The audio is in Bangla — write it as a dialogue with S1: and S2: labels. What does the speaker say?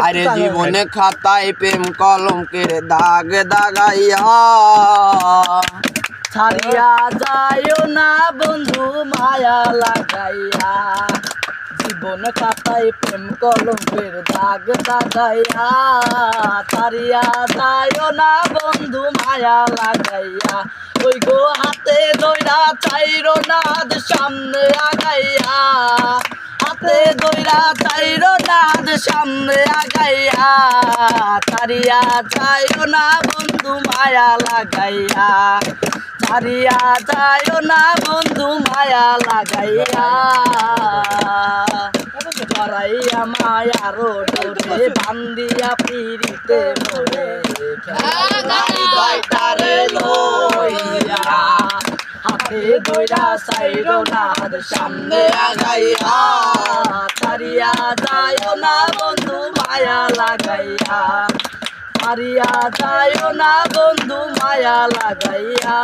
S1: আরে জীবনে খাতায় প্রেম কলঙ্কের দাগ দাগাইয়া
S2: ছাড়িয়া যাইও না বন্ধু মায়া লাগাইয়া জীবন খাতায় প্রেম কলঙ্কের দাগ দাগাইয়া ছাড়িয়া যাইও না বন্ধু মায়া লাগাইয়া ওই গো হাতে দইরা চাইরো না সামনে আগাইয়া হাতে দইরা চাইরো না সামনে আগাইয়া ছাড়িয়া যাইও না বন্ধু মায়া লাগাইয়া ছাড়িয়া যাইও না বন্ধু মায়া লাগাইয়া করাইয়া মায়ার ডোরে বান্দিয়া পিড়িতে মোরে তারে লইয়া হাতে দইরা চাইরো না সামনে আগাইয়া ছাড়িয়া যাইও না বন্ধু মায়া লাগাইয়া ছাড়িয়া যাইও না বন্ধু মায়া লাগাইয়া।